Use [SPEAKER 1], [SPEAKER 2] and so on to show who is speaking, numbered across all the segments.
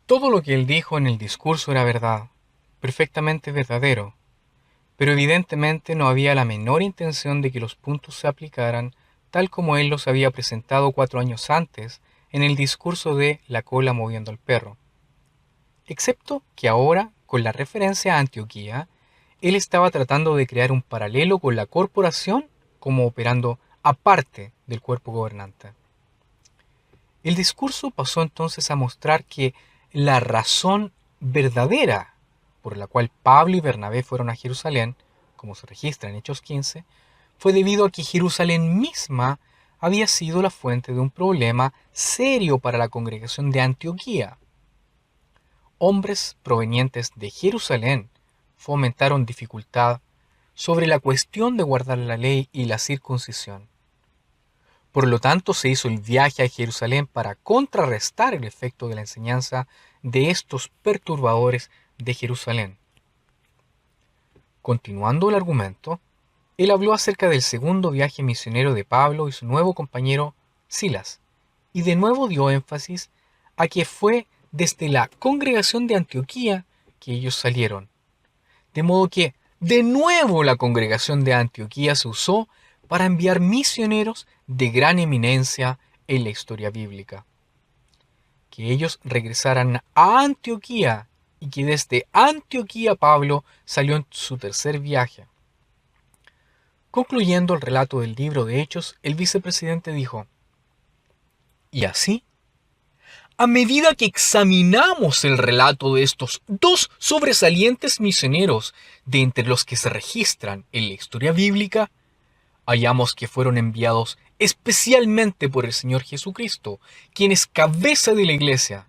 [SPEAKER 1] Todo lo que él dijo en el discurso era verdad, perfectamente verdadero, pero evidentemente no había la menor intención de que los puntos se aplicaran tal como él los había presentado 4 años antes en el discurso de la cola moviendo al perro. Excepto que ahora, con la referencia a Antioquía, él estaba tratando de crear un paralelo con la corporación como operando aparte del cuerpo gobernante. El discurso pasó entonces a mostrar que la razón verdadera por la cual Pablo y Bernabé fueron a Jerusalén, como se registra en Hechos 15, fue debido a que Jerusalén misma había sido la fuente de un problema serio para la congregación de Antioquía. Hombres provenientes de Jerusalén fomentaron dificultad sobre la cuestión de guardar la ley y la circuncisión. Por lo tanto, se hizo el viaje a Jerusalén para contrarrestar el efecto de la enseñanza de estos perturbadores de Jerusalén. Continuando el argumento, él habló acerca del segundo viaje misionero de Pablo y su nuevo compañero Silas, y de nuevo dio énfasis a que fue desde la congregación de Antioquía que ellos salieron. De modo que, de nuevo, la congregación de Antioquía se usó para enviar misioneros de gran eminencia en la historia bíblica. Que ellos regresaran a Antioquía y que desde Antioquía Pablo salió en su tercer viaje. Concluyendo el relato del libro de Hechos, el vicepresidente dijo: y así, a medida que examinamos el relato de estos dos sobresalientes misioneros de entre los que se registran en la historia bíblica, hallamos que fueron enviados especialmente por el Señor Jesucristo, quien es cabeza de la iglesia,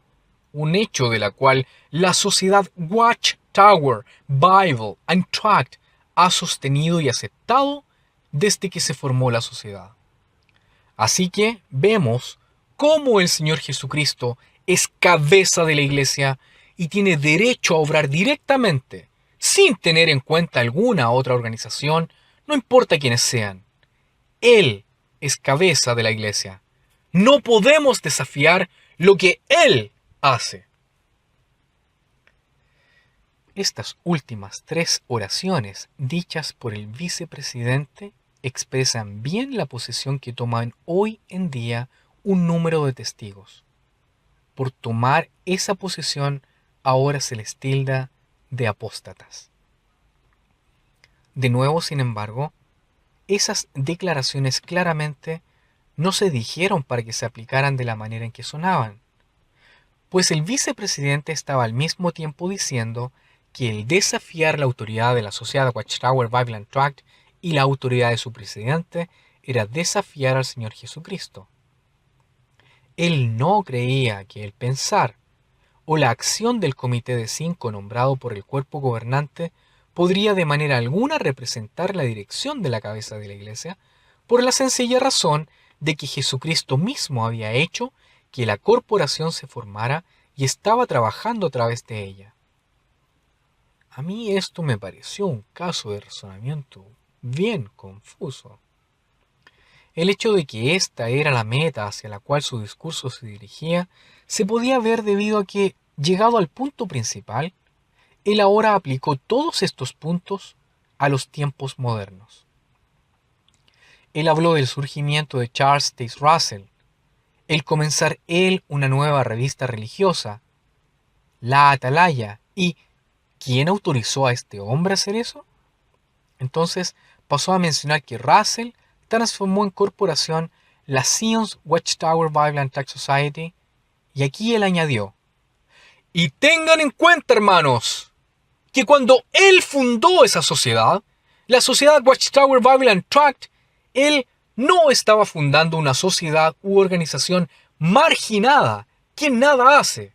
[SPEAKER 1] un hecho de la cual la sociedad Watchtower, Bible and Tract ha sostenido y aceptado desde que se formó la sociedad. Así que vemos cómo el Señor Jesucristo es cabeza de la iglesia y tiene derecho a obrar directamente, sin tener en cuenta alguna otra organización, no importa quiénes sean. Él es cabeza de la iglesia. No podemos desafiar lo que Él hace. Estas últimas 3 oraciones dichas por el vicepresidente expresan bien la posición que toman hoy en día un número de testigos. Por tomar esa posición ahora se les tilda de apóstatas. De nuevo, sin embargo, esas declaraciones claramente no se dijeron para que se aplicaran de la manera en que sonaban, pues el vicepresidente estaba al mismo tiempo diciendo que el desafiar la autoridad de la sociedad Watchtower Bible and Tract y la autoridad de su presidente era desafiar al Señor Jesucristo. Él no creía que el pensar o la acción del comité de 5 nombrado por el cuerpo gobernante podría de manera alguna representar la dirección de la cabeza de la iglesia, por la sencilla razón de que Jesucristo mismo había hecho que la corporación se formara y estaba trabajando a través de ella. A mí esto me pareció un caso de razonamiento bien confuso. El hecho de que esta era la meta hacia la cual su discurso se dirigía se podía ver debido a que, llegado al punto principal, él ahora aplicó todos estos puntos a los tiempos modernos. Él habló del surgimiento de Charles Taze Russell, el comenzar él una nueva revista religiosa, La Atalaya, y ¿quién autorizó a este hombre a hacer eso? Entonces pasó a mencionar que Russell transformó en corporación la Zion's Watchtower Bible and Tract Society, y aquí él añadió: y tengan en cuenta, hermanos, que cuando él fundó esa sociedad, la sociedad Watchtower Bible and Tract, él no estaba fundando una sociedad u organización marginada que nada hace.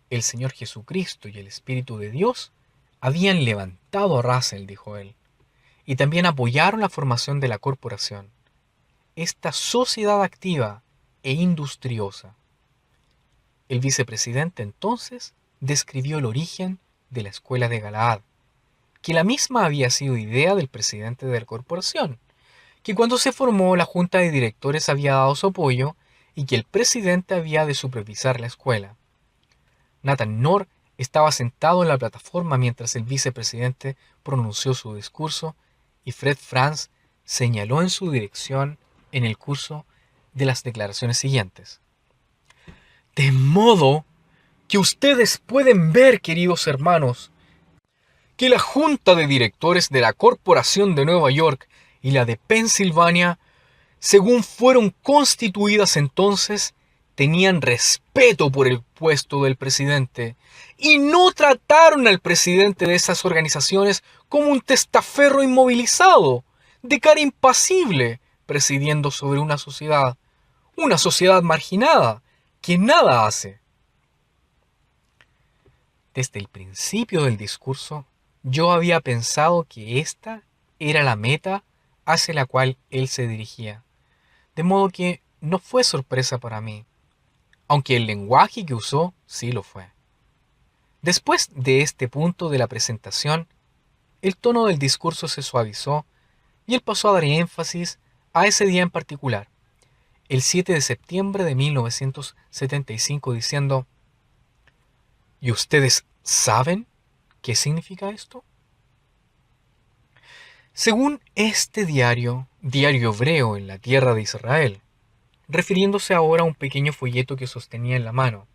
[SPEAKER 1] El Señor Jesucristo y el Espíritu de Dios habían levantado a Russell, dijo él, y también apoyaron la formación de la corporación, esta sociedad activa e industriosa. El vicepresidente entonces describió el origen de la escuela de Galaad, que la misma había sido idea del presidente de la corporación, que cuando se formó la junta de directores había dado su apoyo y que el presidente había de supervisar la escuela. Nathan Knorr estaba sentado en la plataforma mientras el vicepresidente pronunció su discurso y Fred Franz señaló en su dirección en el curso de las declaraciones siguientes. De modo que ustedes pueden ver, queridos hermanos, que la Junta de Directores de la Corporación de Nueva York y la de Pensilvania, según fueron constituidas entonces, tenían respeto por el puesto del presidente y no trataron al presidente de esas organizaciones como un testaferro inmovilizado, de cara impasible, presidiendo sobre una sociedad marginada, que nada hace. Desde el principio del discurso, yo había pensado que esta era la meta hacia la cual él se dirigía, de modo que no fue sorpresa para mí, aunque el lenguaje que usó sí lo fue. Después de este punto de la presentación, el tono del discurso se suavizó y él pasó a dar énfasis a ese día en particular, el 7 de septiembre de 1975, diciendo: ¿Y ustedes saben qué significa esto? Según este diario hebreo en la tierra de Israel, refiriéndose ahora a un pequeño folleto que sostenía en la mano,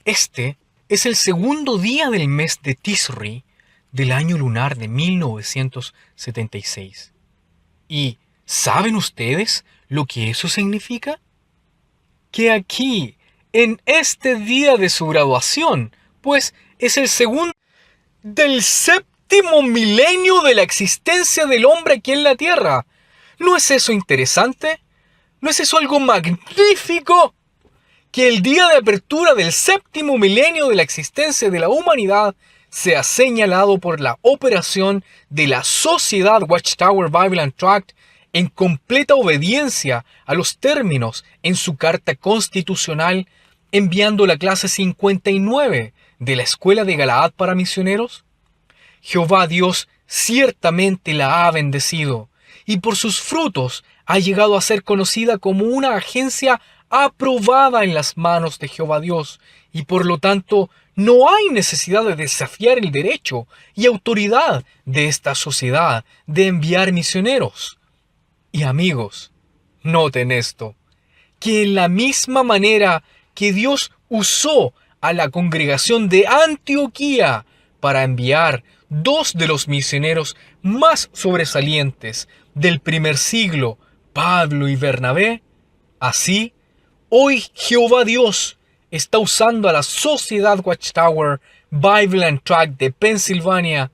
[SPEAKER 1] este es el segundo día del mes de Tisri del año lunar de 1976. ¿Y saben ustedes lo que eso significa? Que aquí, en este día de su graduación, pues es el segundo del séptimo milenio de la existencia del hombre aquí en la Tierra. ¿No es eso interesante? ¿No es eso algo magnífico? Que el día de apertura del séptimo milenio de la existencia de la humanidad sea señalado por la operación de la Sociedad Watchtower Bible and Tract en completa obediencia a los términos en su carta constitucional, enviando la clase 59 de la Escuela de Galaad para misioneros. Jehová Dios ciertamente la ha bendecido, y por sus frutos ha llegado a ser conocida como una agencia aprobada en las manos de Jehová Dios, y por lo tanto no hay necesidad de desafiar el derecho y autoridad de esta sociedad de enviar misioneros. Y amigos, noten esto, que en la misma manera que Dios usó a la congregación de Antioquía para enviar dos de los misioneros más sobresalientes del primer siglo, Pablo y Bernabé, así, hoy Jehová Dios está usando a la Sociedad Watchtower Bible and Tract de Pensilvania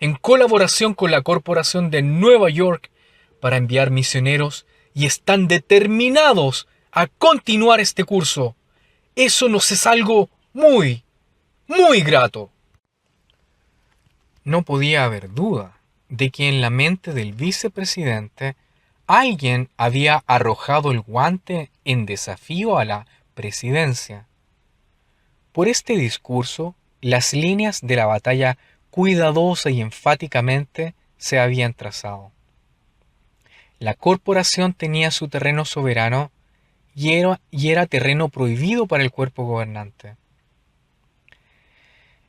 [SPEAKER 1] en colaboración con la Corporación de Nueva York para enviar misioneros y están determinados a continuar este curso. Eso nos es algo muy, muy grato. No podía haber duda de que en la mente del vicepresidente alguien había arrojado el guante en desafío a la presidencia. Por este discurso, las líneas de la batalla cuidadosa y enfáticamente se habían trazado. La corporación tenía su terreno soberano y era terreno prohibido para el cuerpo gobernante.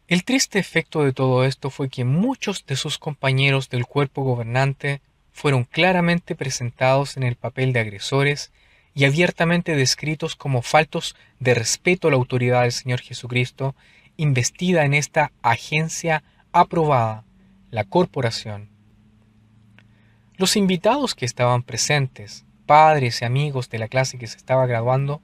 [SPEAKER 1] El triste efecto de todo esto fue que muchos de sus compañeros del cuerpo gobernante fueron claramente presentados en el papel de agresores y abiertamente descritos como faltos de respeto a la autoridad del Señor Jesucristo, investida en esta agencia aprobada, la corporación. Los invitados que estaban presentes, padres y amigos de la clase que se estaba graduando,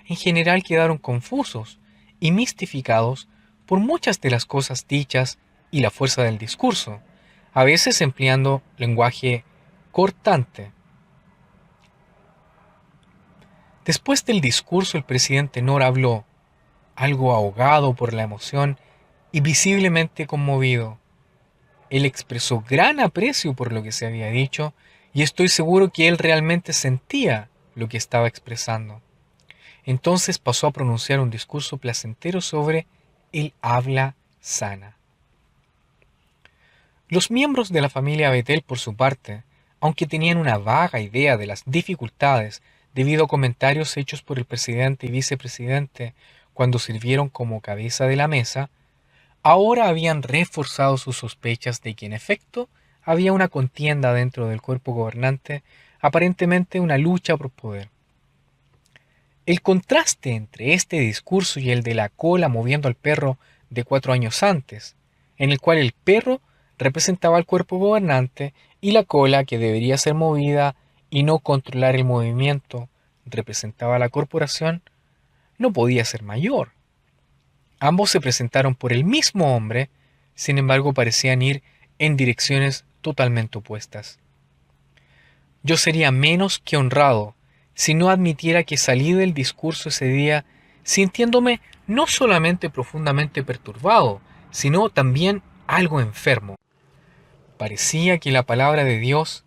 [SPEAKER 1] en general quedaron confusos y mistificados por muchas de las cosas dichas y la fuerza del discurso, a veces empleando lenguaje cortante. Después del discurso, el presidente Knorr habló, algo ahogado por la emoción y visiblemente conmovido. Él expresó gran aprecio por lo que se había dicho y estoy seguro que él realmente sentía lo que estaba expresando. Entonces pasó a pronunciar un discurso placentero sobre el habla sana. Los miembros de la familia Bethel, por su parte, aunque tenían una vaga idea de las dificultades debido a comentarios hechos por el presidente y vicepresidente cuando sirvieron como cabeza de la mesa, ahora habían reforzado sus sospechas de que en efecto había una contienda dentro del cuerpo gobernante, aparentemente una lucha por poder. El contraste entre este discurso y el de la cola moviendo al perro de 4 años antes, en el cual el perro representaba al cuerpo gobernante y la cola, que debería ser movida y no controlar el movimiento, representaba a la corporación, no podía ser mayor. Ambos se presentaron por el mismo hombre, sin embargo parecían ir en direcciones totalmente opuestas. Yo sería menos que honrado si no admitiera que salí del discurso ese día sintiéndome no solamente profundamente perturbado, sino también algo enfermo. Parecía que la palabra de Dios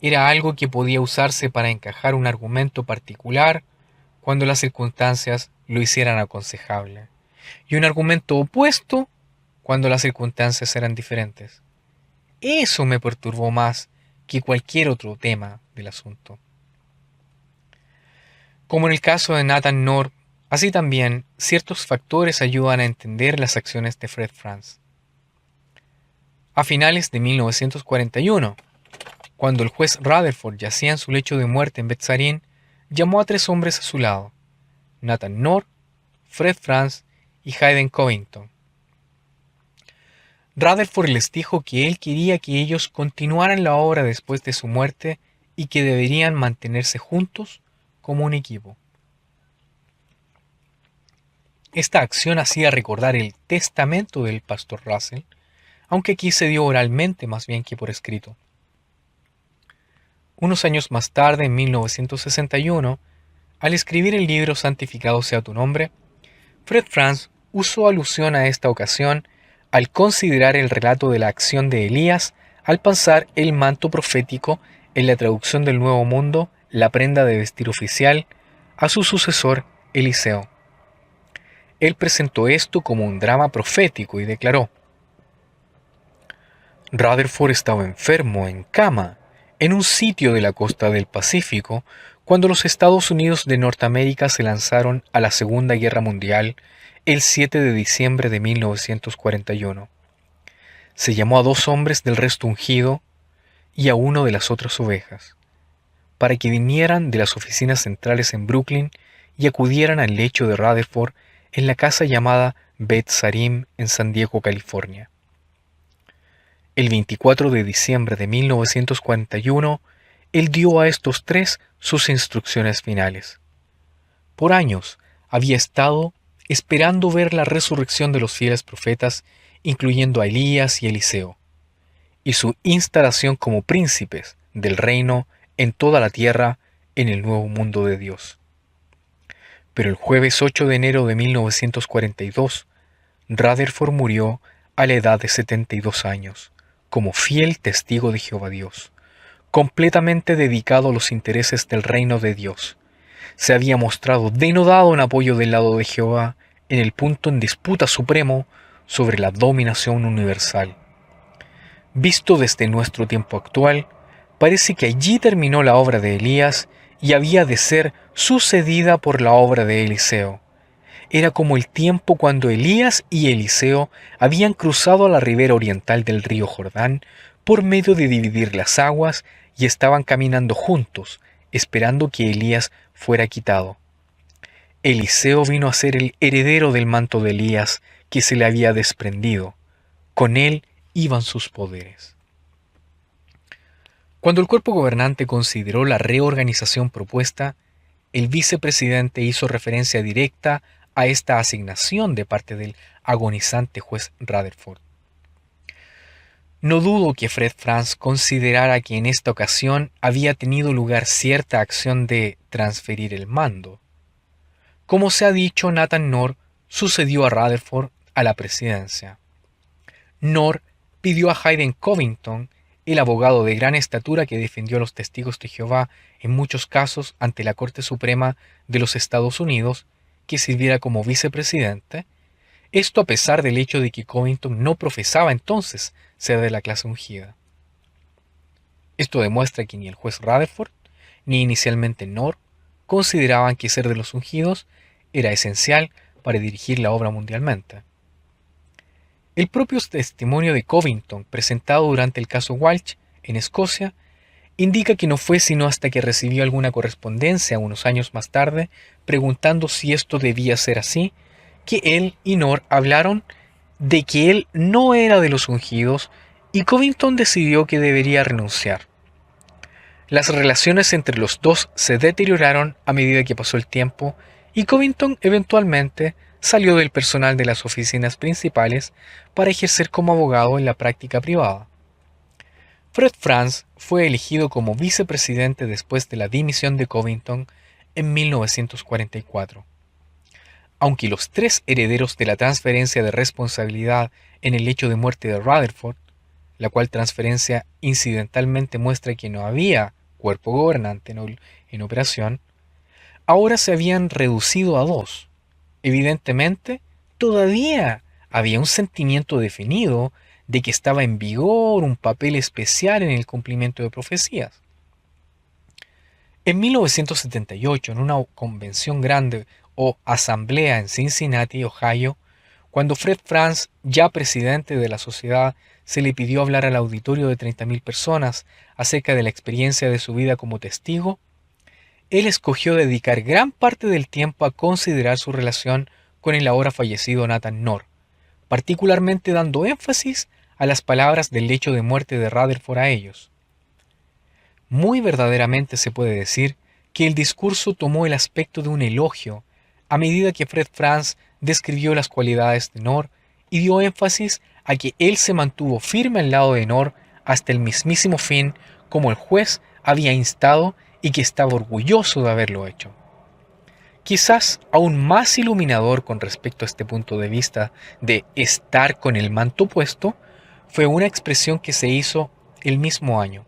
[SPEAKER 1] era algo que podía usarse para encajar un argumento particular cuando las circunstancias lo hicieran aconsejable, y un argumento opuesto cuando las circunstancias eran diferentes. Eso me perturbó más que cualquier otro tema del asunto. Como en el caso de Nathan Knorr, así también ciertos factores ayudan a entender las acciones de Fred Frantz. A finales de 1941, cuando el juez Rutherford yacía en su lecho de muerte en Betzarín, llamó a 3 hombres a su lado: Nathan Knorr, Fred Frantz y Hayden Covington. Rutherford les dijo que él quería que ellos continuaran la obra después de su muerte y que deberían mantenerse juntos como un equipo. Esta acción hacía recordar el testamento del pastor Russell, aunque aquí se dio oralmente más bien que por escrito. Unos años más tarde, en 1961, al escribir el libro Santificado sea tu nombre, Fred Frantz usó alusión a esta ocasión al considerar el relato de la acción de Elías al pasar el manto profético en la traducción del Nuevo Mundo, la prenda de vestir oficial, a su sucesor Eliseo. Él presentó esto como un drama profético y declaró: Rutherford estaba enfermo, en cama, en un sitio de la costa del Pacífico, cuando los Estados Unidos de Norteamérica se lanzaron a la Segunda Guerra Mundial el 7 de diciembre de 1941. Se llamó a 2 hombres del resto ungido y a uno de las otras ovejas, para que vinieran de las oficinas centrales en Brooklyn y acudieran al lecho de Rutherford en la casa llamada Bet Sarim en San Diego, California. El 24 de diciembre de 1941, él dio a estos 3 sus instrucciones finales. Por años había estado esperando ver la resurrección de los fieles profetas, incluyendo a Elías y Eliseo, y su instalación como príncipes del reino en toda la tierra en el nuevo mundo de Dios. Pero el jueves 8 de enero de 1942, Rutherford murió a la edad de 72 años, como fiel testigo de Jehová Dios, completamente dedicado a los intereses del reino de Dios. Se había mostrado denodado en apoyo del lado de Jehová en el punto en disputa supremo sobre la dominación universal. Visto desde nuestro tiempo actual, parece que allí terminó la obra de Elías y había de ser sucedida por la obra de Eliseo. Era como el tiempo cuando Elías y Eliseo habían cruzado a la ribera oriental del río Jordán por medio de dividir las aguas y estaban caminando juntos, esperando que Elías fuera quitado. Eliseo vino a ser el heredero del manto de Elías que se le había desprendido. Con él iban sus poderes. Cuando el cuerpo gobernante consideró la reorganización propuesta, el vicepresidente hizo referencia directa a esta asignación de parte del agonizante juez Rutherford. No dudo que Fred Frantz considerara que en esta ocasión había tenido lugar cierta acción de transferir el mando. Como se ha dicho, Nathan Knorr sucedió a Rutherford a la presidencia. Knorr pidió a Hayden Covington, el abogado de gran estatura que defendió a los testigos de Jehová en muchos casos ante la Corte Suprema de los Estados Unidos, que sirviera como vicepresidente, esto a pesar del hecho de que Covington no profesaba entonces ser de la clase ungida. Esto demuestra que ni el juez Rutherford, ni inicialmente Knorr, consideraban que ser de los ungidos era esencial para dirigir la obra mundialmente. El propio testimonio de Covington, presentado durante el caso Walsh en Escocia, indica que no fue sino hasta que recibió alguna correspondencia unos años más tarde, preguntando si esto debía ser así, que él y Knorr hablaron de que él no era de los ungidos y Covington decidió que debería renunciar. Las relaciones entre los dos se deterioraron a medida que pasó el tiempo y Covington eventualmente salió del personal de las oficinas principales para ejercer como abogado en la práctica privada. Fred Frantz fue elegido como vicepresidente después de la dimisión de Covington en 1944. Aunque los tres herederos de la transferencia de responsabilidad en el hecho de muerte de Rutherford, la cual transferencia incidentalmente muestra que no había cuerpo gobernante en operación, ahora se habían reducido a dos. Evidentemente, todavía había un sentimiento definido de que estaba en vigor un papel especial en el cumplimiento de profecías. En 1978, en una convención grande o asamblea en Cincinnati, Ohio, cuando Fred Frantz, ya presidente de la sociedad, se le pidió hablar al auditorio de 30.000 personas acerca de la experiencia de su vida como testigo, él escogió dedicar gran parte del tiempo a considerar su relación con el ahora fallecido Nathan Knorr, particularmente dando énfasis a las palabras del lecho de muerte de Rutherford a ellos. Muy verdaderamente se puede decir que el discurso tomó el aspecto de un elogio a medida que Fred Frantz describió las cualidades de Knorr y dio énfasis a que él se mantuvo firme al lado de Knorr hasta el mismísimo fin, como el juez había instado y que estaba orgulloso de haberlo hecho. Quizás aún más iluminador con respecto a este punto de vista de estar con el manto puesto, fue una expresión que se hizo el mismo año,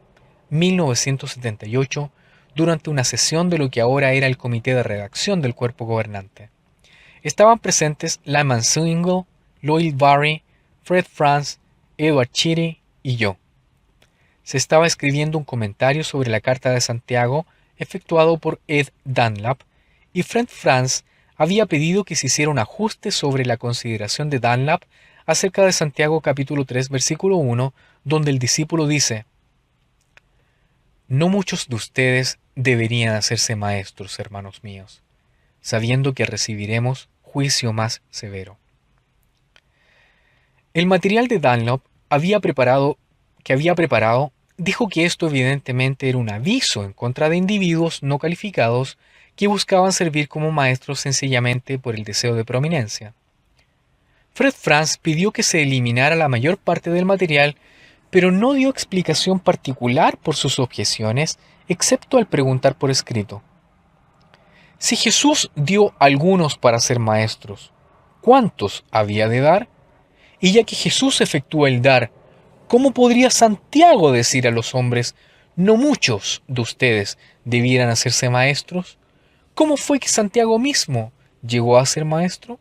[SPEAKER 1] 1978, durante una sesión de lo que ahora era el comité de redacción del cuerpo gobernante. Estaban presentes Lyman Swingle, Lloyd Barry, Fred Frantz, Edward Chitty y yo. Se estaba escribiendo un comentario sobre la Carta de Santiago efectuado por Ed Dunlap, y Fred Frantz había pedido que se hiciera un ajuste sobre la consideración de Dunlap acerca de Santiago capítulo 3 versículo 1, donde el discípulo dice: «No muchos de ustedes deberían hacerse maestros, hermanos míos, sabiendo que recibiremos juicio más severo». El material de Dunlap que había preparado dijo que esto evidentemente era un aviso en contra de individuos no calificados que buscaban servir como maestros sencillamente por el deseo de prominencia. Fred Frantz pidió que se eliminara la mayor parte del material, pero no dio explicación particular por sus objeciones, excepto al preguntar por escrito: si Jesús dio algunos para ser maestros, ¿cuántos había de dar? Y ya que Jesús efectúa el dar, ¿cómo podría Santiago decir a los hombres: no muchos de ustedes debieran hacerse maestros? ¿Cómo fue que Santiago mismo llegó a ser maestro?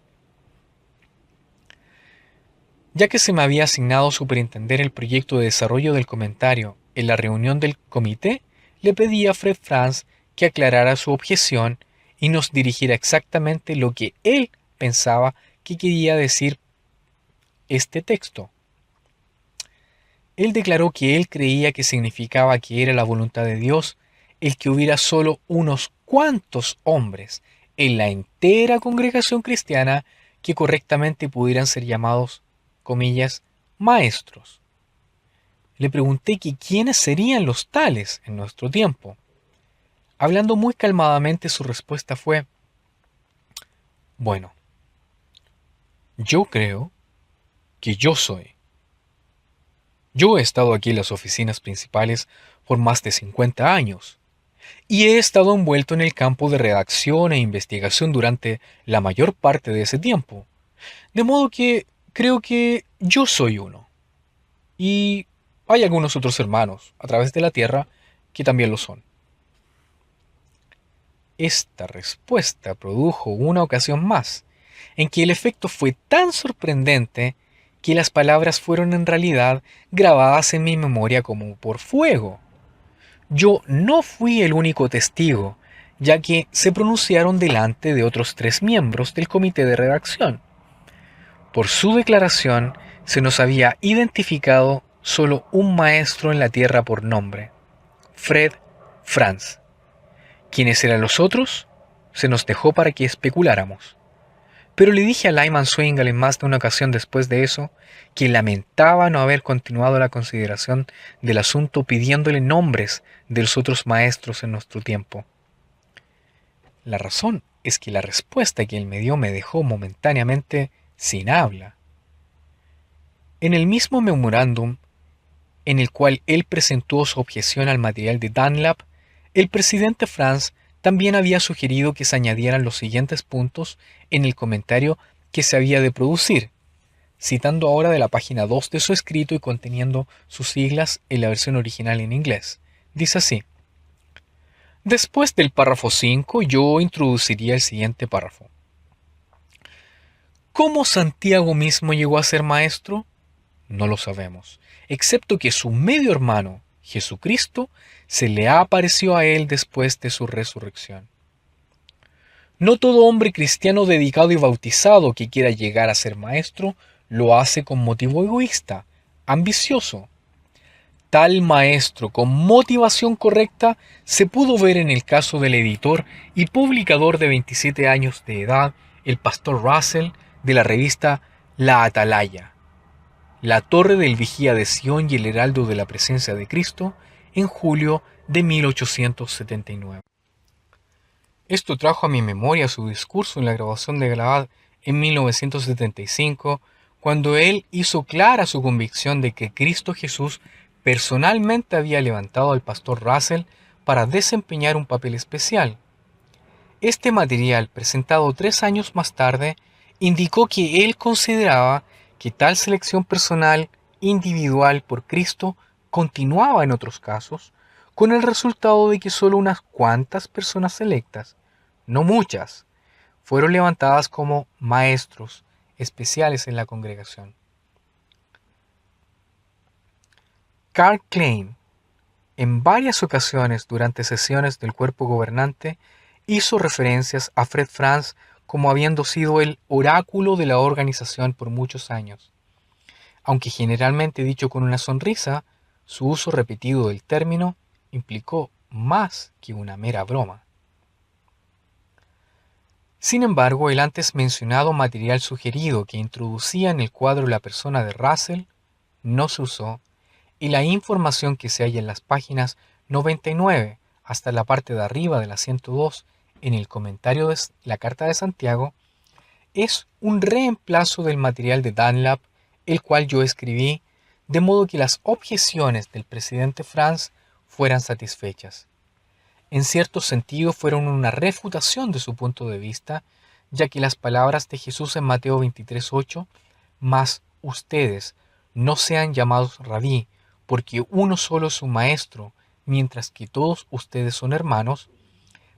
[SPEAKER 1] Ya que se me había asignado superintender el proyecto de desarrollo del comentario en la reunión del comité, le pedí a Fred Frantz que aclarara su objeción y nos dirigiera exactamente lo que él pensaba que quería decir este texto. Él declaró que él creía que significaba que era la voluntad de Dios el que hubiera solo unos cuantos hombres en la entera congregación cristiana que correctamente pudieran ser llamados, comillas, maestros. Le pregunté que quiénes serían los tales en nuestro tiempo. Hablando muy calmadamente, su respuesta fue: bueno, yo creo que yo soy. Yo he estado aquí en las oficinas principales por más de 50 años y he estado envuelto en el campo de redacción e investigación durante la mayor parte de ese tiempo, de modo que creo que yo soy uno. Y hay algunos otros hermanos a través de la tierra que también lo son. Esta respuesta produjo una ocasión más, en que el efecto fue tan sorprendente que las palabras fueron en realidad grabadas en mi memoria como por fuego. Yo no fui el único testigo, ya que se pronunciaron delante de otros 3 miembros del comité de redacción. Por su declaración, se nos había identificado solo un maestro en la tierra por nombre, Fred Franz. ¿Quiénes eran los otros? Se nos dejó para que especuláramos. Pero le dije a Lyman Swingle en más de una ocasión después de eso que lamentaba no haber continuado la consideración del asunto pidiéndole nombres de los otros maestros en nuestro tiempo. La razón es que la respuesta que él me dio me dejó momentáneamente sin habla. En el mismo memorándum en el cual él presentó su objeción al material de Dunlap, el presidente Franz también había sugerido que se añadieran los siguientes puntos en el comentario que se había de producir, citando ahora de la página 2 de su escrito y conteniendo sus siglas en la versión original en inglés. Dice así: después del párrafo 5 yo introduciría el siguiente párrafo. ¿Cómo Santiago mismo llegó a ser maestro? No lo sabemos, excepto que su medio hermano, Jesucristo, se le apareció a él después de su resurrección. No todo hombre cristiano dedicado y bautizado que quiera llegar a ser maestro lo hace con motivo egoísta, ambicioso. Tal maestro con motivación correcta se pudo ver en el caso del editor y publicador de 27 años de edad, el pastor Russell, de la revista La Atalaya, La Torre del Vigía de Sion y el Heraldo de la Presencia de Cristo, en julio de 1879. Esto trajo a mi memoria su discurso en la grabación de Galahad en 1975, cuando él hizo clara su convicción de que Cristo Jesús personalmente había levantado al pastor Russell para desempeñar un papel especial. Este material, presentado 3 años más tarde, indicó que él consideraba que tal selección personal, individual por Cristo, continuaba en otros casos, con el resultado de que solo unas cuantas personas selectas, no muchas, fueron levantadas como maestros especiales en la congregación. Karl Klein, en varias ocasiones durante sesiones del cuerpo gobernante, hizo referencias a Fred Franz como habiendo sido el oráculo de la organización por muchos años. Aunque generalmente dicho con una sonrisa, su uso repetido del término implicó más que una mera broma. Sin embargo, el antes mencionado material sugerido que introducía en el cuadro la persona de Russell no se usó, y la información que se halla en las páginas 99 hasta la parte de arriba de la 102 en el comentario de la Carta de Santiago es un reemplazo del material de Dunlap, el cual yo escribí, de modo que las objeciones del presidente Franz fueran satisfechas. En cierto sentido fueron una refutación de su punto de vista, ya que las palabras de Jesús en Mateo 23:8, «Mas ustedes no sean llamados rabí, porque uno solo es un maestro, mientras que todos ustedes son hermanos»,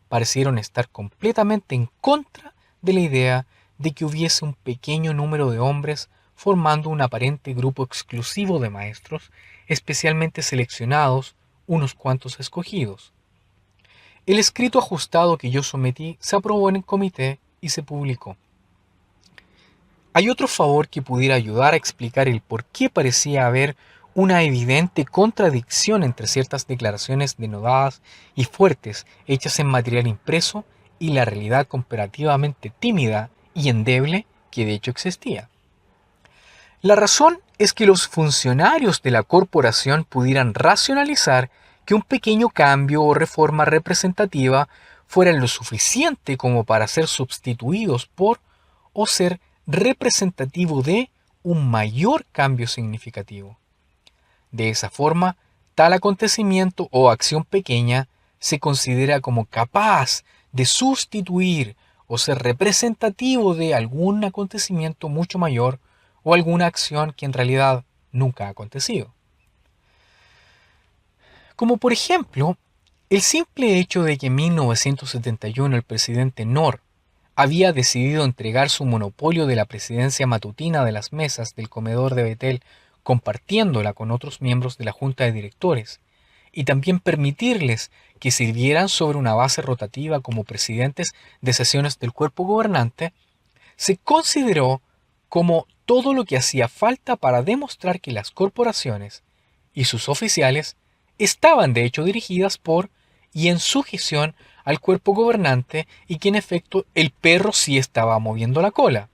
[SPEAKER 1] parecieron estar completamente en contra de la idea de que hubiese un pequeño número de hombres formando un aparente grupo exclusivo de maestros, especialmente seleccionados, unos cuantos escogidos. El escrito ajustado que yo sometí se aprobó en el comité y se publicó. Hay otro favor que pudiera ayudar a explicar el por qué parecía haber una evidente contradicción entre ciertas declaraciones denodadas y fuertes hechas en material impreso y la realidad comparativamente tímida y endeble que de hecho existía. La razón es que los funcionarios de la corporación pudieran racionalizar que un pequeño cambio o reforma representativa fueran lo suficiente como para ser sustituidos por o ser representativo de un mayor cambio significativo. De esa forma, tal acontecimiento o acción pequeña se considera como capaz de sustituir o ser representativo de algún acontecimiento mucho mayor o alguna acción que en realidad nunca ha acontecido. Como por ejemplo, el simple hecho de que en 1971 el presidente Knorr había decidido entregar su monopolio de la presidencia matutina de las mesas del comedor de Betel, compartiéndola con otros miembros de la junta de directores, y también permitirles que sirvieran sobre una base rotativa como presidentes de sesiones del cuerpo gobernante, se consideró como todo lo que hacía falta para demostrar que las corporaciones y sus oficiales estaban de hecho dirigidas por y en sujeción al cuerpo gobernante y que en efecto el perro sí estaba moviendo la cola.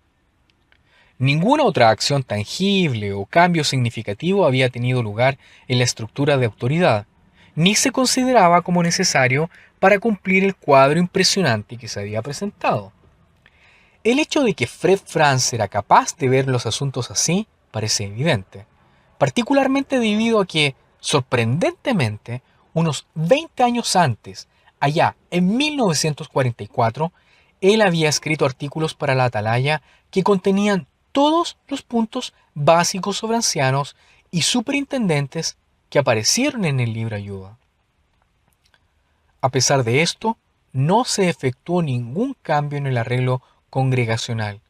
[SPEAKER 1] Ninguna otra acción tangible o cambio significativo había tenido lugar en la estructura de autoridad, ni se consideraba como necesario para cumplir el cuadro impresionante que se había presentado. El hecho de que Fred Frantz era capaz de ver los asuntos así parece evidente, particularmente debido a que, sorprendentemente, unos 20 años antes, allá en 1944, él había escrito artículos para la Atalaya que contenían todos los puntos básicos sobre ancianos y superintendentes que aparecieron en el libro Ayuda. A pesar de esto, no se efectuó ningún cambio en el arreglo congregacional,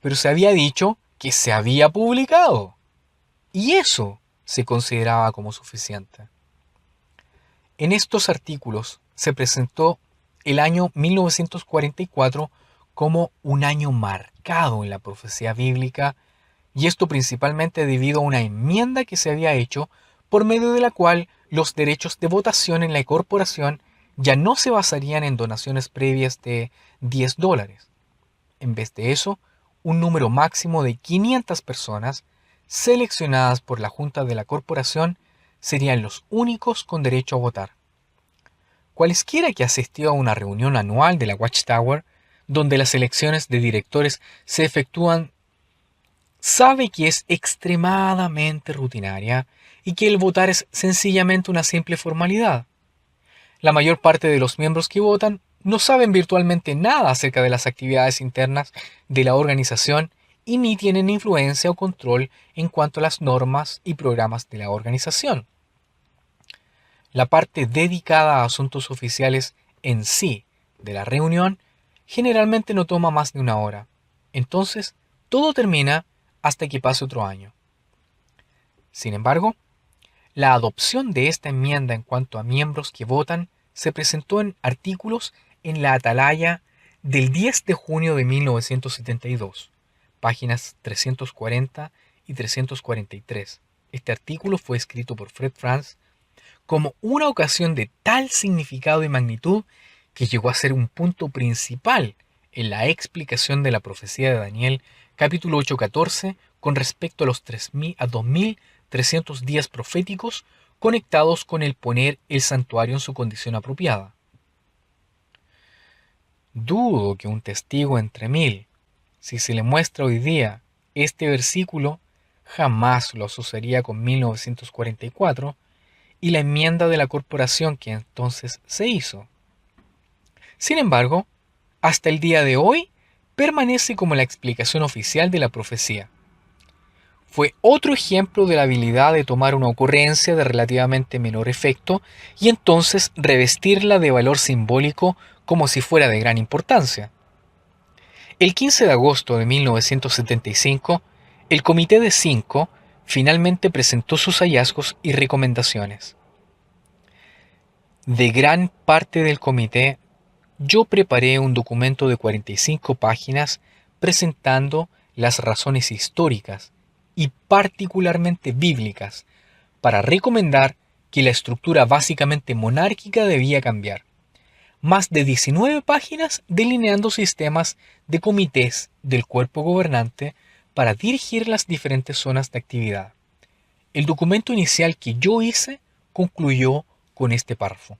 [SPEAKER 1] pero se había dicho que se había publicado, y eso se consideraba como suficiente. En estos artículos se presentó el año 1944 como un año marcado en la profecía bíblica, y esto principalmente debido a una enmienda que se había hecho por medio de la cual los derechos de votación en la corporación ya no se basarían en donaciones previas de $10. En vez de eso, un número máximo de 500 personas seleccionadas por la Junta de la Corporación serían los únicos con derecho a votar. Cualesquiera que asistió a una reunión anual de la Watchtower, donde las elecciones de directores se efectúan, sabe que es extremadamente rutinaria y que el votar es sencillamente una simple formalidad. La mayor parte de los miembros que votan no saben virtualmente nada acerca de las actividades internas de la organización y ni tienen influencia o control en cuanto a las normas y programas de la organización. La parte dedicada a asuntos oficiales en sí de la reunión generalmente no toma más de una hora. Entonces, todo termina hasta que pase otro año. Sin embargo, la adopción de esta enmienda en cuanto a miembros que votan se presentó en artículos en la Atalaya del 10 de junio de 1972, páginas 340 y 343. Este artículo fue escrito por Fred Frantz como una ocasión de tal significado y magnitud que llegó a ser un punto principal en la explicación de la profecía de Daniel, capítulo 8:14, con respecto a los 2300 días proféticos conectados con el poner el santuario en su condición apropiada. Dudo que un testigo entre 1000, si se le muestra hoy día este versículo, jamás lo asociaría con 1944 y la enmienda de la corporación que entonces se hizo. Sin embargo, hasta el día de hoy permanece como la explicación oficial de la profecía. Fue otro ejemplo de la habilidad de tomar una ocurrencia de relativamente menor efecto y entonces revestirla de valor simbólico como si fuera de gran importancia. El 15 de agosto de 1975, el Comité de 5 finalmente presentó sus hallazgos y recomendaciones. De gran parte del comité, yo preparé un documento de 45 páginas presentando las razones históricas y particularmente bíblicas para recomendar que la estructura básicamente monárquica debía cambiar. Más de 19 páginas delineando sistemas de comités del cuerpo gobernante para dirigir las diferentes zonas de actividad. El documento inicial que yo hice concluyó con este párrafo.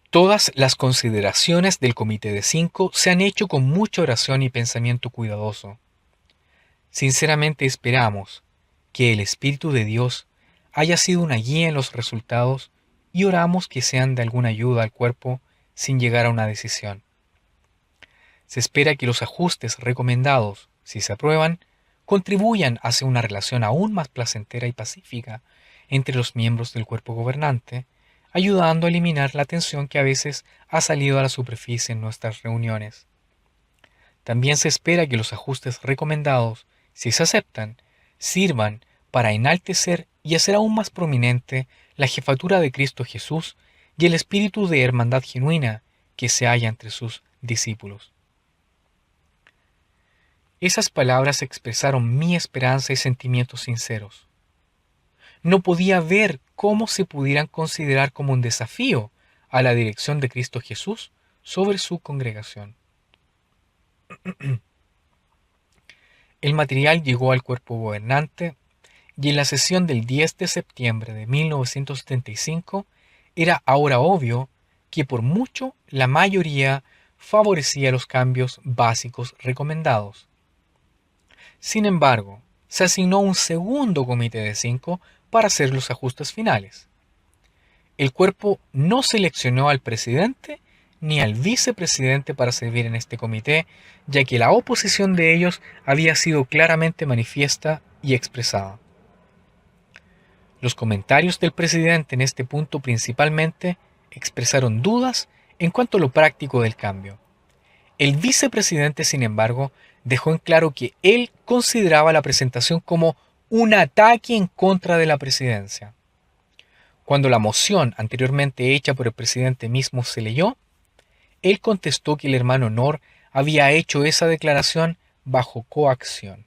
[SPEAKER 1] Todas las consideraciones del Comité de 5 se han hecho con mucha oración y pensamiento cuidadoso. Sinceramente esperamos que el Espíritu de Dios haya sido una guía en los resultados y oramos que sean de alguna ayuda al cuerpo sin llegar a una decisión. Se espera que los ajustes recomendados, si se aprueban, contribuyan hacia una relación aún más placentera y pacífica entre los miembros del cuerpo gobernante, ayudando a eliminar la tensión que a veces ha salido a la superficie en nuestras reuniones. También se espera que los ajustes recomendados, si se aceptan, sirvan para enaltecer y hacer aún más prominente la jefatura de Cristo Jesús y el espíritu de hermandad genuina que se halla entre sus discípulos. Esas palabras expresaron mi esperanza y sentimientos sinceros. No podía ver cómo se pudieran considerar como un desafío a la dirección de Cristo Jesús sobre su congregación. El material llegó al cuerpo gobernante y en la sesión del 10 de septiembre de 1975 era ahora obvio que por mucho la mayoría favorecía los cambios básicos recomendados. Sin embargo, se asignó un segundo comité de 5 para hacer los ajustes finales. El cuerpo no seleccionó al presidente ni al vicepresidente para servir en este comité, ya que la oposición de ellos había sido claramente manifiesta y expresada. Los comentarios del presidente en este punto principalmente expresaron dudas en cuanto a lo práctico del cambio. El vicepresidente, sin embargo, dejó en claro que él consideraba la presentación como un ataque en contra de la presidencia. Cuando la moción anteriormente hecha por el presidente mismo se leyó, él contestó que el hermano Knorr había hecho esa declaración bajo coacción.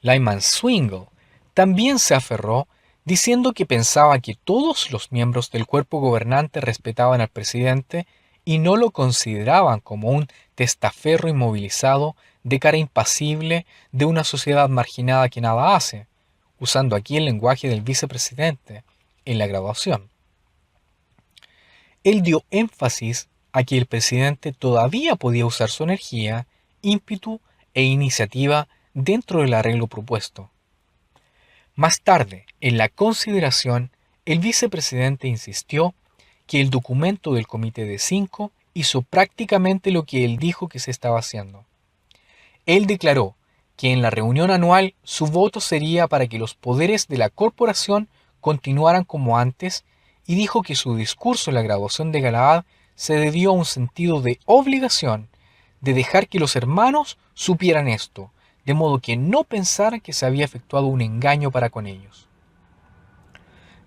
[SPEAKER 1] Lyman Swingle también se aferró diciendo que pensaba que todos los miembros del cuerpo gobernante respetaban al presidente y no lo consideraban como un testaferro inmovilizado de cara impasible de una sociedad marginada que nada hace, usando aquí el lenguaje del vicepresidente en la graduación. Él dio énfasis a que el presidente todavía podía usar su energía, ímpetu e iniciativa dentro del arreglo propuesto. Más tarde, en la consideración, el vicepresidente insistió que el documento del Comité de 5 hizo prácticamente lo que él dijo que se estaba haciendo. Él declaró que en la reunión anual su voto sería para que los poderes de la corporación continuaran como antes y dijo que su discurso en la graduación de Galaad se debió a un sentido de obligación de dejar que los hermanos supieran esto, de modo que no pensaran que se había efectuado un engaño para con ellos.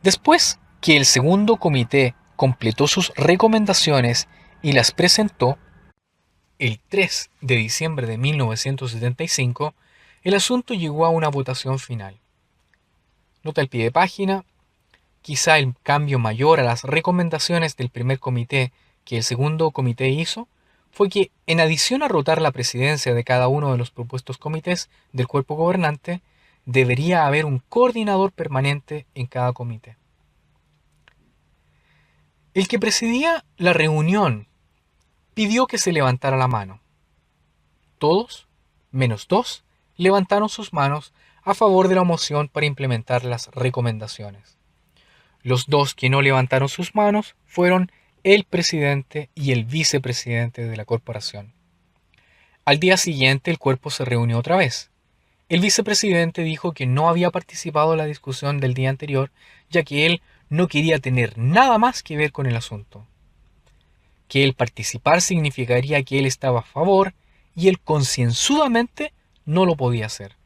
[SPEAKER 1] Después que el segundo comité completó sus recomendaciones y las presentó, el 3 de diciembre de 1975, el asunto llegó a una votación final. Nota al pie de página, quizá el cambio mayor a las recomendaciones del primer comité que el segundo comité hizo fue que, en adición a rotar la presidencia de cada uno de los propuestos comités del cuerpo gobernante, debería haber un coordinador permanente en cada comité. El que presidía la reunión pidió que se levantara la mano. Todos, menos 2, levantaron sus manos a favor de la moción para implementar las recomendaciones. Los 2 que no levantaron sus manos fueron el presidente y el vicepresidente de la corporación. Al día siguiente el cuerpo se reunió otra vez. El vicepresidente dijo que no había participado en la discusión del día anterior, ya que él no quería tener nada más que ver con el asunto. Que el participar significaría que él estaba a favor y él concienzudamente no lo podía hacer.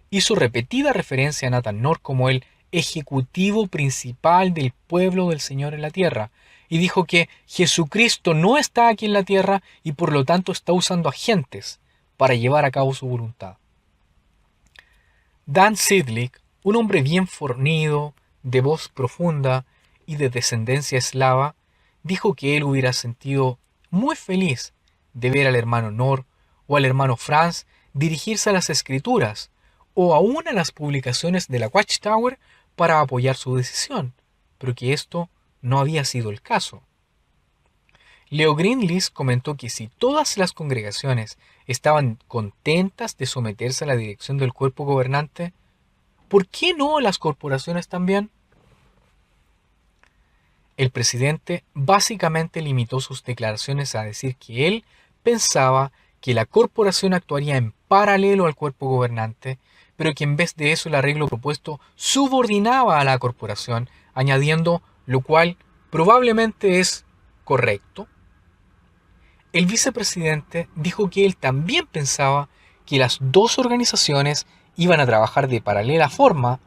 [SPEAKER 1] Hizo repetida referencia a Nathan Knorr como el ejecutivo principal del pueblo del Señor en la tierra, y dijo que Jesucristo no está aquí en la tierra y por lo tanto está usando agentes para llevar a cabo su voluntad. Dan Sidlick, un hombre bien fornido, de voz profunda y de descendencia eslava, dijo que él hubiera sentido muy feliz de ver al hermano Knorr o al hermano Franz dirigirse a las escrituras o aún a las publicaciones de la Watchtower para apoyar su decisión, pero que esto no había sido el caso. Leo Greenlees comentó que si todas las congregaciones estaban contentas de someterse a la dirección del cuerpo gobernante, ¿por qué no las corporaciones también? El presidente básicamente limitó sus declaraciones a decir que él pensaba que la corporación actuaría en paralelo al cuerpo gobernante, pero que en vez de eso el arreglo propuesto subordinaba a la corporación, añadiendo, lo cual probablemente es correcto. El vicepresidente dijo que él también pensaba que las dos organizaciones iban a trabajar de paralela forma,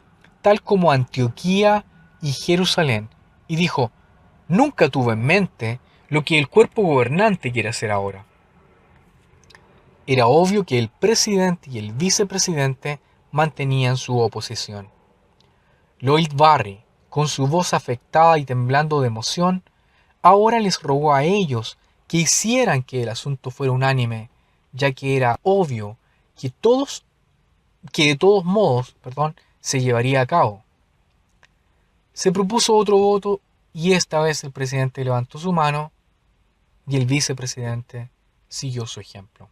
[SPEAKER 1] tal como Antioquía y Jerusalén, y dijo: nunca tuvo en mente lo que el cuerpo gobernante quiere hacer ahora. Era obvio que el presidente y el vicepresidente mantenían su oposición. Lloyd Barry, con su voz afectada y temblando de emoción, ahora les rogó a ellos que hicieran que el asunto fuera unánime, ya que era obvio que de todos modos, se llevaría a cabo. Se propuso otro voto y esta vez el presidente levantó su mano y el vicepresidente siguió su ejemplo.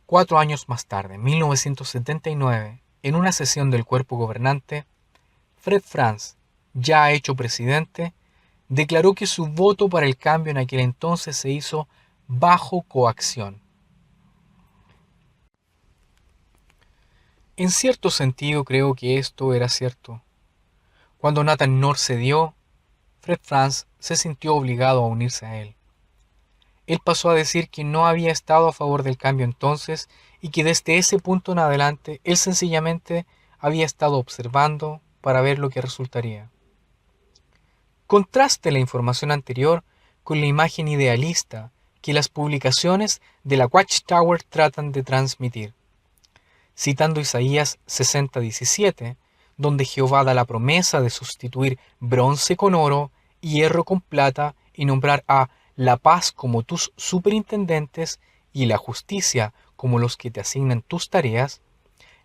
[SPEAKER 1] 4 años más tarde, en 1979, en una sesión del cuerpo gobernante, Fred Frantz, ya hecho presidente, declaró que su voto para el cambio en aquel entonces se hizo bajo coacción. En cierto sentido creo que esto era cierto. Cuando Nathan North cedió, Fred Frantz se sintió obligado a unirse a él. Él pasó a decir que no había estado a favor del cambio entonces y que desde ese punto en adelante él sencillamente había estado observando para ver lo que resultaría. Contraste la información anterior con la imagen idealista que las publicaciones de la Watchtower tratan de transmitir. Citando Isaías 60:17, donde Jehová da la promesa de sustituir bronce con oro, hierro con plata y nombrar a la paz como tus superintendentes y la justicia como los que te asignan tus tareas,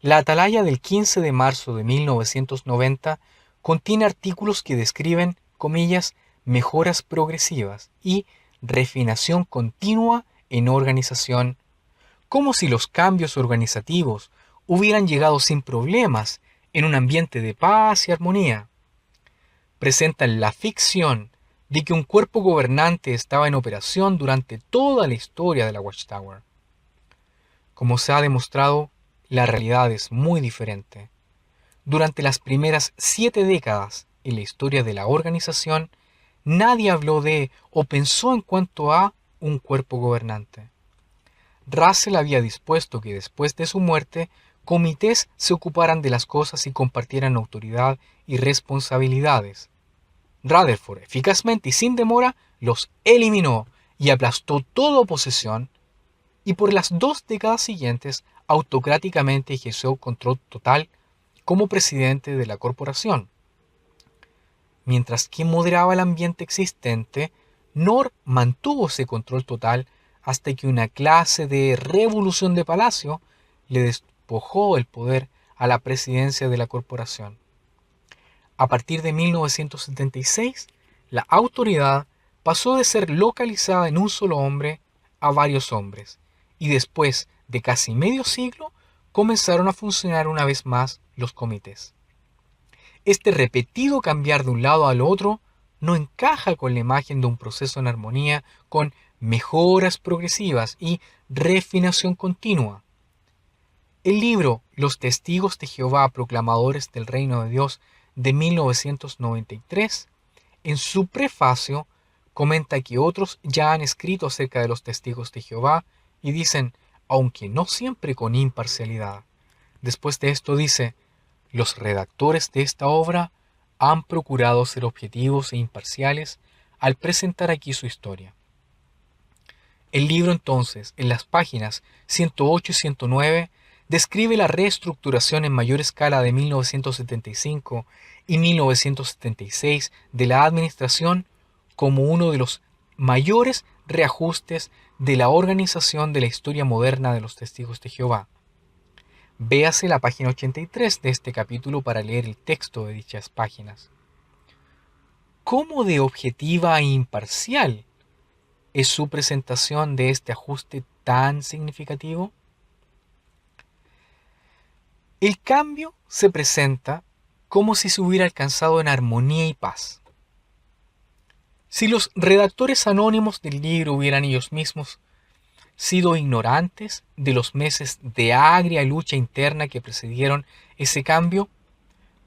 [SPEAKER 1] la atalaya del 15 de marzo de 1990 contiene artículos que describen, comillas, mejoras progresivas y refinación continua en organización, como si los cambios organizativos hubieran llegado sin problemas en un ambiente de paz y armonía. Presentan la ficción de que un cuerpo gobernante estaba en operación durante toda la historia de la Watchtower. Como se ha demostrado, la realidad es muy diferente. Durante las primeras 7 décadas en la historia de la organización, nadie habló de o pensó en cuanto a un cuerpo gobernante. Russell había dispuesto que después de su muerte, comités se ocuparan de las cosas y compartieran autoridad y responsabilidades. Rutherford, eficazmente y sin demora, los eliminó y aplastó toda oposición, y por las 2 décadas siguientes autocráticamente ejerció control total como presidente de la corporación. Mientras que moderaba el ambiente existente, North mantuvo ese control total hasta que una clase de revolución de palacio le despojó el poder a la presidencia de la corporación. A partir de 1976, la autoridad pasó de ser localizada en un solo hombre a varios hombres, y después de casi medio siglo comenzaron a funcionar una vez más los comités. Este repetido cambiar de un lado al otro no encaja con la imagen de un proceso en armonía con mejoras progresivas y refinación continua. El libro Los Testigos de Jehová, Proclamadores del Reino de Dios de 1993, en su prefacio, comenta que otros ya han escrito acerca de los testigos de Jehová y dicen, aunque no siempre con imparcialidad. Después de esto dice, los redactores de esta obra han procurado ser objetivos e imparciales al presentar aquí su historia. El libro entonces, en las páginas 108 y 109, describe la reestructuración en mayor escala de 1975 y 1976 de la administración como uno de los mayores reajustes de la organización de la historia moderna de los Testigos de Jehová. Véase la página 83 de este capítulo para leer el texto de dichas páginas. ¿Cómo de objetiva e imparcial es su presentación de este ajuste tan significativo? El cambio se presenta como si se hubiera alcanzado en armonía y paz. Si los redactores anónimos del libro hubieran ellos mismos sido ignorantes de los meses de agria lucha interna que precedieron ese cambio,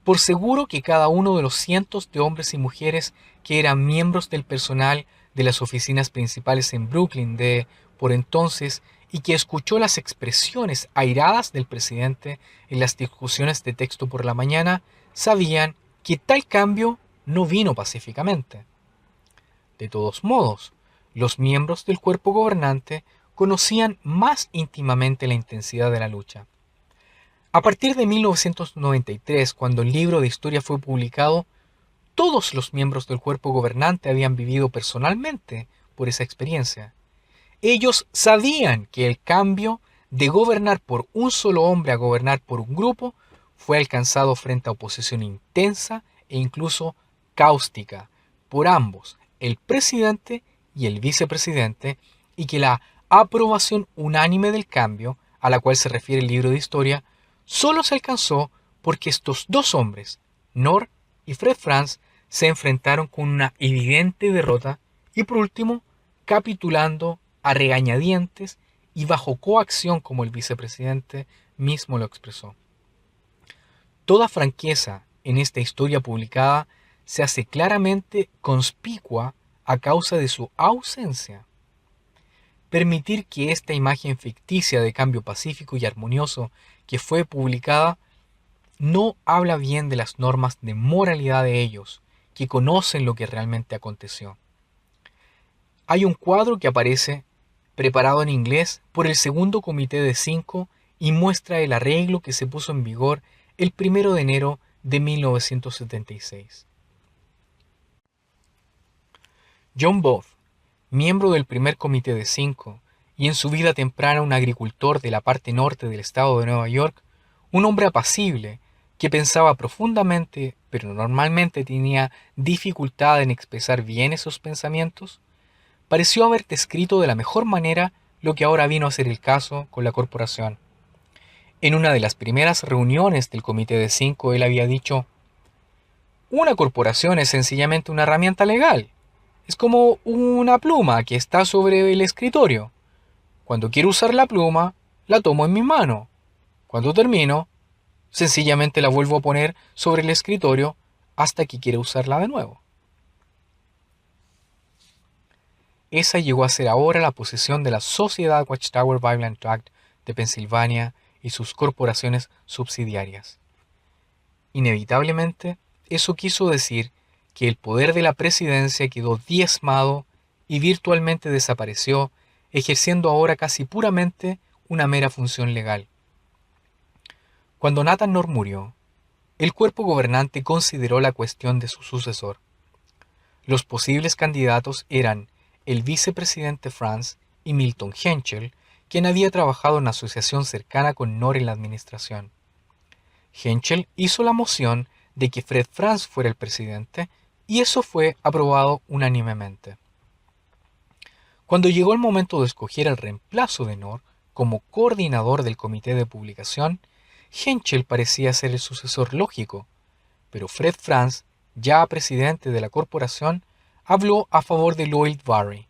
[SPEAKER 1] por seguro que cada uno de los cientos de hombres y mujeres que eran miembros del personal de las oficinas principales en Brooklyn por entonces, y que escuchó las expresiones airadas del presidente en las discusiones de texto por la mañana, sabían que tal cambio no vino pacíficamente. De todos modos, los miembros del cuerpo gobernante conocían más íntimamente la intensidad de la lucha. A partir de 1993, cuando el libro de historia fue publicado, todos los miembros del cuerpo gobernante habían vivido personalmente por esa experiencia. Ellos sabían que el cambio de gobernar por un solo hombre a gobernar por un grupo fue alcanzado frente a oposición intensa e incluso cáustica por ambos, el presidente y el vicepresidente, y que la aprobación unánime del cambio, a la cual se refiere el libro de historia, solo se alcanzó porque estos dos hombres, Knorr y Fred Franz, se enfrentaron con una evidente derrota y por último capitulando a regañadientes y bajo coacción, como el vicepresidente mismo lo expresó. Toda franqueza en esta historia publicada se hace claramente conspicua a causa de su ausencia. Permitir que esta imagen ficticia de cambio pacífico y armonioso que fue publicada no habla bien de las normas de moralidad de ellos, que conocen lo que realmente aconteció. Hay un cuadro que aparece preparado en inglés por el segundo comité de 5 y muestra el arreglo que se puso en vigor el 1 de enero de 1976. John Booth, miembro del primer comité de 5 y en su vida temprana un agricultor de la parte norte del estado de Nueva York, un hombre apacible que pensaba profundamente, pero normalmente tenía dificultad en expresar bien esos pensamientos, pareció haber descrito de la mejor manera lo que ahora vino a ser el caso con la corporación. En una de las primeras reuniones del Comité de 5, él había dicho: una corporación es sencillamente una herramienta legal. Es como una pluma que está sobre el escritorio. Cuando quiero usar la pluma, la tomo en mi mano. Cuando termino, sencillamente la vuelvo a poner sobre el escritorio hasta que quiera usarla de nuevo. Esa llegó a ser ahora la posición de la Sociedad Watchtower Bible and Tract de Pensilvania y sus corporaciones subsidiarias. Inevitablemente, eso quiso decir que el poder de la presidencia quedó diezmado y virtualmente desapareció, ejerciendo ahora casi puramente una mera función legal. Cuando Nathan Knorr murió, el cuerpo gobernante consideró la cuestión de su sucesor. Los posibles candidatos eran el vicepresidente Franz y Milton Henschel, quien había trabajado en una asociación cercana con Knorr en la administración. Henschel hizo la moción de que Fred Franz fuera el presidente y eso fue aprobado unánimemente. Cuando llegó el momento de escoger el reemplazo de Knorr como coordinador del comité de publicación, Henschel parecía ser el sucesor lógico, pero Fred Franz, ya presidente de la corporación, habló a favor de Lloyd Barry.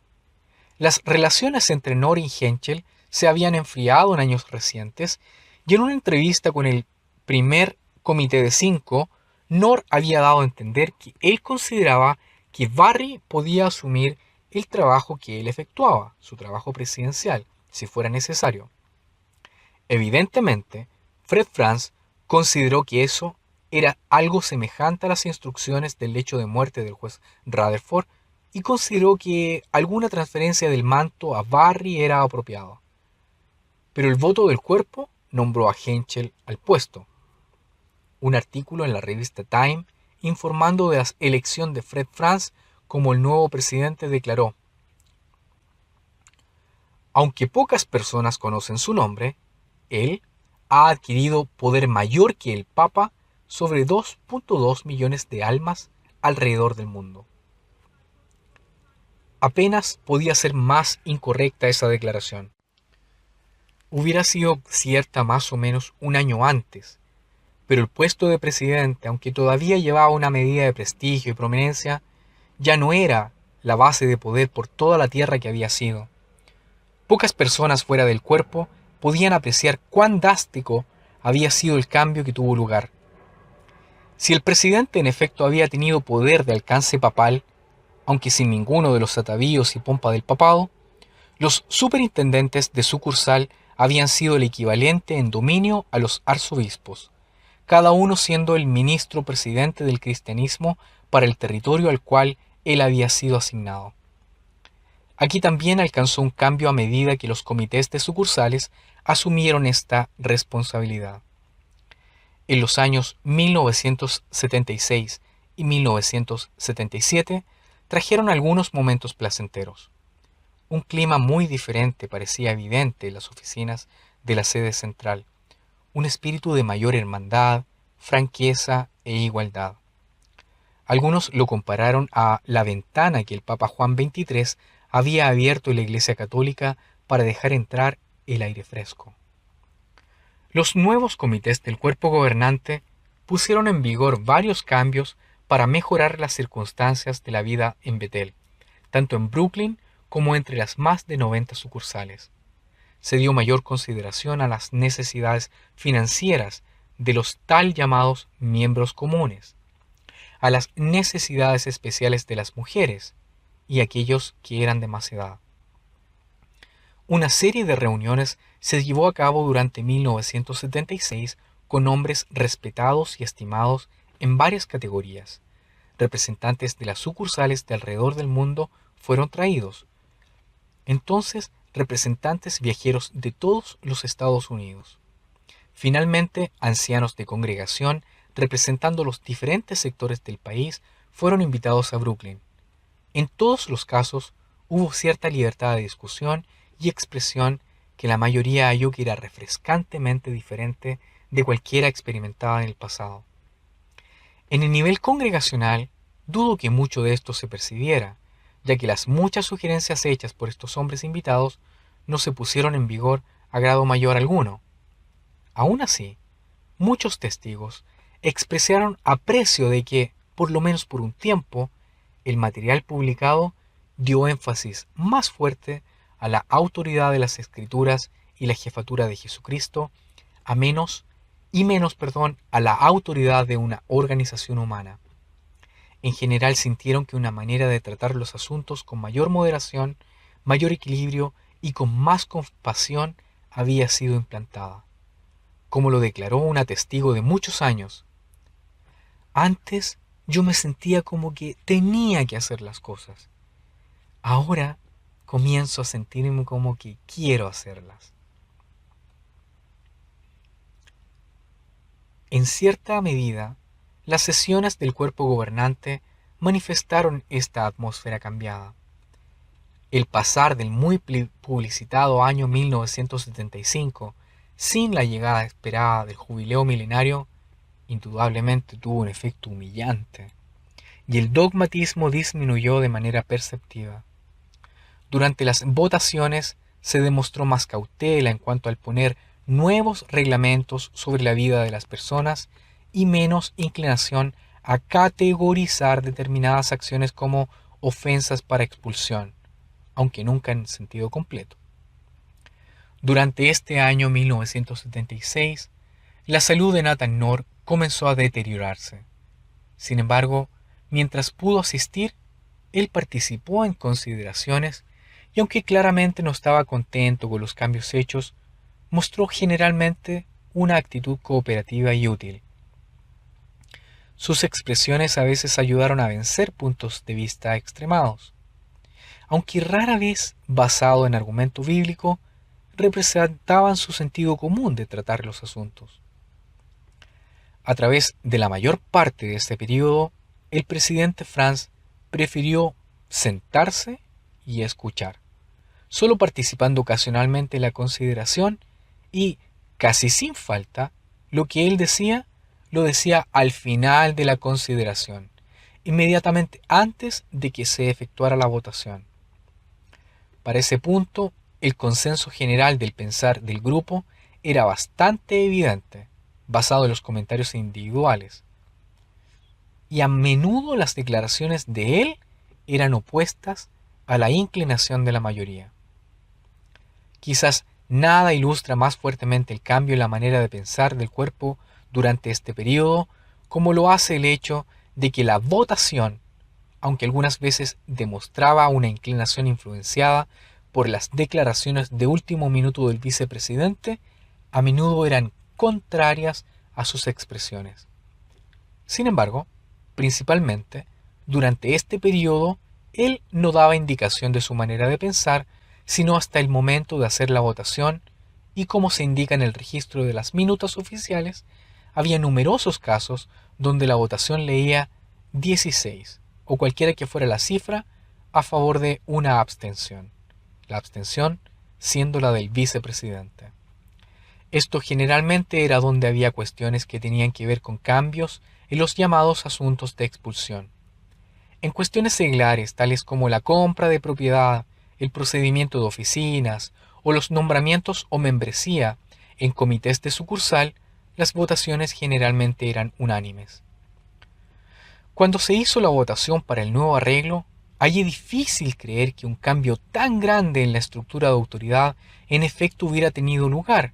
[SPEAKER 1] Las relaciones entre Knorr y Henschel se habían enfriado en años recientes y en una entrevista con el primer comité de 5, Knorr había dado a entender que él consideraba que Barry podía asumir el trabajo que él efectuaba, su trabajo presidencial, si fuera necesario. Evidentemente, Fred Franz consideró que eso era algo semejante a las instrucciones del lecho de muerte del juez Rutherford y consideró que alguna transferencia del manto a Barry era apropiada. Pero el voto del cuerpo nombró a Henschel al puesto. Un artículo en la revista Time informando de la elección de Fred Franz como el nuevo presidente declaró: aunque pocas personas conocen su nombre, él ha adquirido poder mayor que el Papa sobre 2.2 millones de almas alrededor del mundo. Apenas podía ser más incorrecta esa declaración. Hubiera sido cierta más o menos un año antes, pero el puesto de presidente, aunque todavía llevaba una medida de prestigio y prominencia, ya no era la base de poder por toda la tierra que había sido. Pocas personas fuera del cuerpo podían apreciar cuán drástico había sido el cambio que tuvo lugar. Si el presidente en efecto había tenido poder de alcance papal, aunque sin ninguno de los atavíos y pompa del papado, los superintendentes de sucursal habían sido el equivalente en dominio a los arzobispos, cada uno siendo el ministro presidente del cristianismo para el territorio al cual él había sido asignado. Aquí también alcanzó un cambio a medida que los comités de sucursales asumieron esta responsabilidad. En los años 1976 y 1977 trajeron algunos momentos placenteros. Un clima muy diferente parecía evidente en las oficinas de la sede central, un espíritu de mayor hermandad, franqueza e igualdad. Algunos lo compararon a la ventana que el Papa Juan XXIII había abierto en la Iglesia Católica para dejar entrar el aire fresco. Los nuevos comités del cuerpo gobernante pusieron en vigor varios cambios para mejorar las circunstancias de la vida en Betel, tanto en Brooklyn como entre las más de 90 sucursales. Se dio mayor consideración a las necesidades financieras de los tal llamados miembros comunes, a las necesidades especiales de las mujeres y aquellos que eran de más edad. Una serie de reuniones se llevó a cabo durante 1976 con hombres respetados y estimados en varias categorías. Representantes de las sucursales de alrededor del mundo fueron traídos. Entonces, representantes viajeros de todos los Estados Unidos. Finalmente, ancianos de congregación representando los diferentes sectores del país fueron invitados a Brooklyn. En todos los casos hubo cierta libertad de discusión y expresión que la mayoría halló que era refrescantemente diferente de cualquiera experimentada en el pasado. En el nivel congregacional, dudo que mucho de esto se percibiera, ya que las muchas sugerencias hechas por estos hombres invitados no se pusieron en vigor a grado mayor alguno. Aún así, muchos testigos expresaron aprecio de que, por lo menos por un tiempo, el material publicado dio énfasis más fuerte a la autoridad de las Escrituras y la jefatura de Jesucristo, a menos a la autoridad de una organización humana. En general sintieron que una manera de tratar los asuntos con mayor moderación, mayor equilibrio y con más compasión había sido implantada. Como lo declaró una testigo de muchos años: antes yo me sentía como que tenía que hacer las cosas. Ahora comienzo a sentirme como que quiero hacerlas. En cierta medida, las sesiones del cuerpo gobernante manifestaron esta atmósfera cambiada. El pasar del muy publicitado año 1975, sin la llegada esperada del jubileo milenario, indudablemente tuvo un efecto humillante, y el dogmatismo disminuyó de manera perceptiva. Durante las votaciones se demostró más cautela en cuanto al poner nuevos reglamentos sobre la vida de las personas y menos inclinación a categorizar determinadas acciones como ofensas para expulsión, aunque nunca en sentido completo. Durante este año 1976, la salud de Nathan Knorr comenzó a deteriorarse. Sin embargo, mientras pudo asistir, él participó en consideraciones y aunque claramente no estaba contento con los cambios hechos, mostró generalmente una actitud cooperativa y útil. Sus expresiones a veces ayudaron a vencer puntos de vista extremados. Aunque rara vez basado en argumento bíblico, representaban su sentido común de tratar los asuntos. A través de la mayor parte de este periodo, el presidente Franz prefirió sentarse y escuchar, solo participando ocasionalmente en la consideración y, casi sin falta, lo que él decía, lo decía al final de la consideración, inmediatamente antes de que se efectuara la votación. Para ese punto, el consenso general del pensar del grupo era bastante evidente, basado en los comentarios individuales, y a menudo las declaraciones de él eran opuestas a la inclinación de la mayoría. Quizás nada ilustra más fuertemente el cambio en la manera de pensar del cuerpo durante este periodo como lo hace el hecho de que la votación, aunque algunas veces demostraba una inclinación influenciada por las declaraciones de último minuto del vicepresidente, a menudo eran contrarias a sus expresiones. Sin embargo, principalmente, durante este periodo, él no daba indicación de su manera de pensar, sino hasta el momento de hacer la votación, y como se indica en el registro de las minutas oficiales, había numerosos casos donde la votación leía 16, o cualquiera que fuera la cifra, a favor de una abstención, la abstención siendo la del vicepresidente. Esto generalmente era donde había cuestiones que tenían que ver con cambios en los llamados asuntos de expulsión. En cuestiones seglares, tales como la compra de propiedad, el procedimiento de oficinas o los nombramientos o membresía en comités de sucursal, las votaciones generalmente eran unánimes. Cuando se hizo la votación para el nuevo arreglo, hallé difícil creer que un cambio tan grande en la estructura de autoridad en efecto hubiera tenido lugar,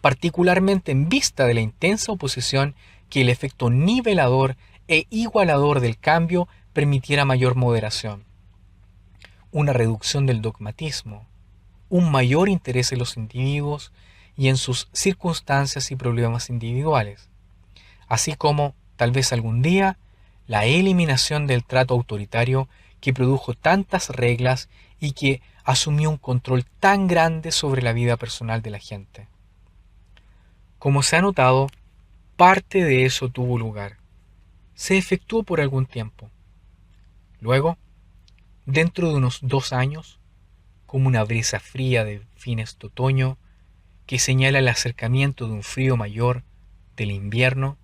[SPEAKER 1] particularmente en vista de la intensa oposición que el efecto nivelador e igualador del cambio permitiera mayor moderación, una reducción del dogmatismo, un mayor interés en los individuos y en sus circunstancias y problemas individuales, así como, tal vez algún día, la eliminación del trato autoritario que produjo tantas reglas y que asumió un control tan grande sobre la vida personal de la gente. Como se ha notado, parte de eso tuvo lugar. Se efectuó por algún tiempo. Luego, dentro de unos 2 años, como una brisa fría de fines de otoño que señala el acercamiento de un frío mayor del invierno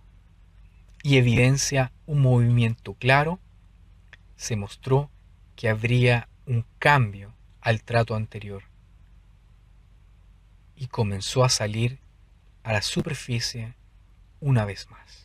[SPEAKER 1] y evidencia un movimiento claro, se mostró que habría un cambio al trato anterior y comenzó a salir a la superficie una vez más.